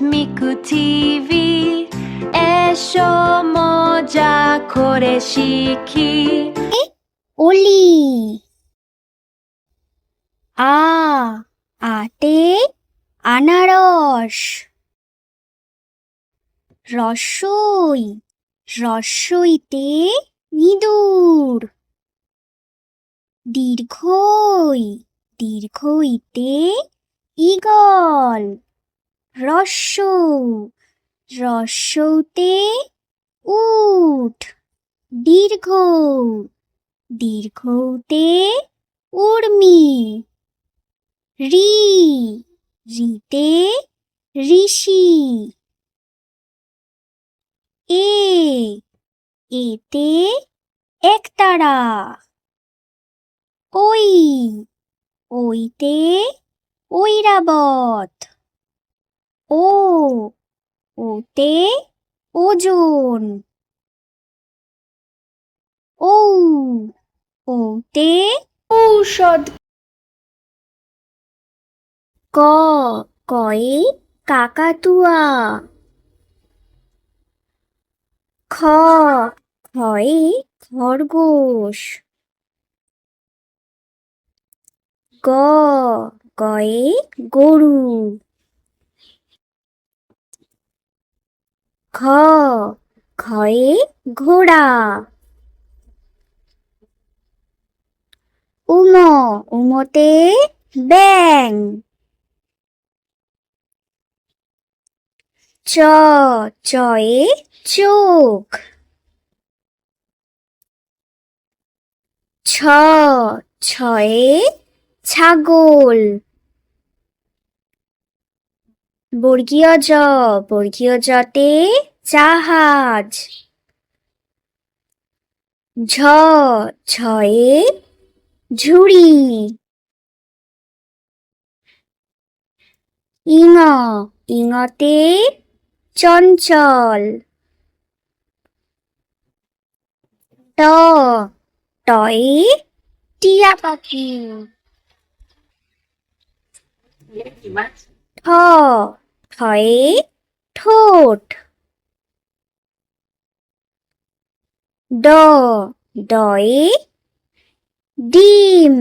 Miku TV, এসো মজা করে শিখি। ওলি আতে আনারস। রসই রসইতে ইঁদুর। দীর্ঘইতে ঈগল। রস্যতে উট। দীর্ঘতে উর্মি। রিতে ঋষি। এতে একতারা। ওইতে ঐরাবত। ওতে ওজন। ওতে ঔষধ। কয়ে কাকাতুয়া। খয়ে খরগোশ। গয়ে গরু। ঘয়ে ঘোড়া। উমতে ব্যাঙ। চয়ে চোখ। ছয়ে ছাগল। বর্গীয় জতে জাহাজ। ঝয়ে ঝুড়ি। ইঙতে চঞ্চল। টয়ে টিয়া পাখি। ঠয়ে ঠোঁট। ডয়ে ডিম।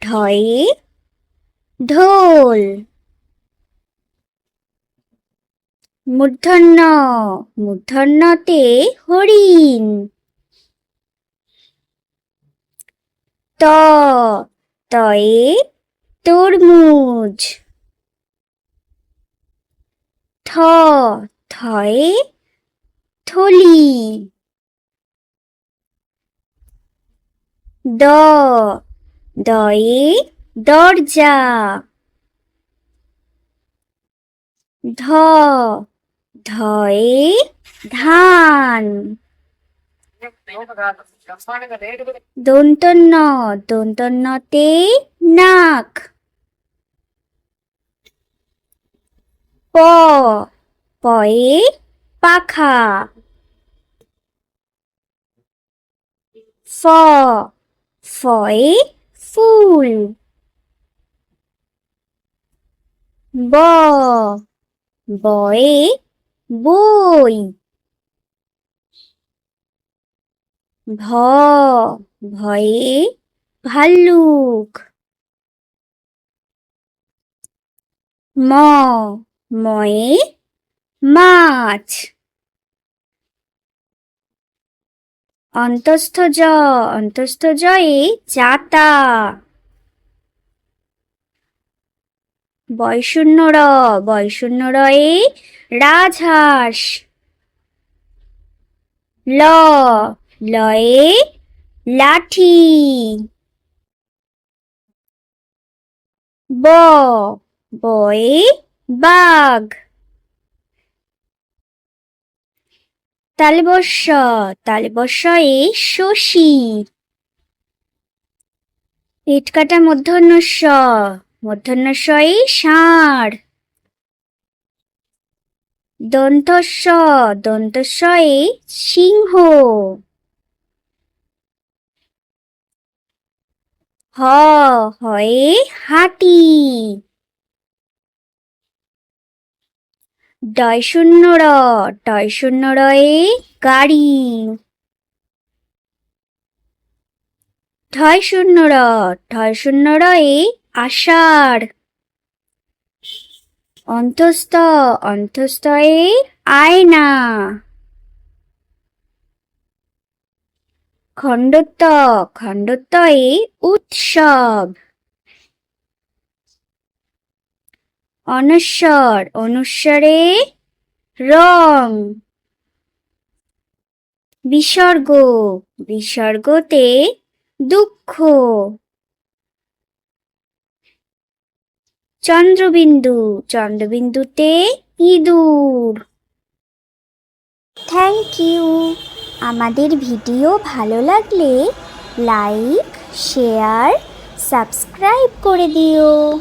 ঢয়ে ঢোল। মূর্ধন্যতে হরিণ। তয়ে তরমুজ। থয়ে থলি। দয়ে দরজা। ধয়ে ধান। দন্তন্যতে নাক। পয়ে পাখা। ফয়ে ফুল। বয়ে বই। ভয়ে ভাল্লুক। ময়ে মাছ। অন্তস্থ জয়ে চাতা। বয়শূন্য রয়ে রাজহাঁস। লয়ে লাঠি। বয়ে বাঘ। তালবস্যয়ে শশী। ইটকাটা মূর্ধন্যস্বয়ে ষাঁড়। দন্তস্বয়ে সিংহ। হ হয়ে হাতি। ডয় শূন্য র, ডয় শূন্য রয়ে গাড়ি। ঢয় শূন্য র, ঢয় শূন্য রয়ে আষাঢ়। অন্তস্থ, অন্তস্থয়ে আয়না। খণ্ডত্ব, খণ্ডত্বয়ে উৎসব। অনস্বর, অনুস্বরে রং। বিসর্গ, বিসর্গতে দুঃখ। চন্দ্রবিন্দু, চন্দ্রবিন্দুতে ইঁদুর। Thank you. আমাদের ভিডিও ভালো লাগলে লাইক, শেয়ার, সাবস্ক্রাইব করে দিও।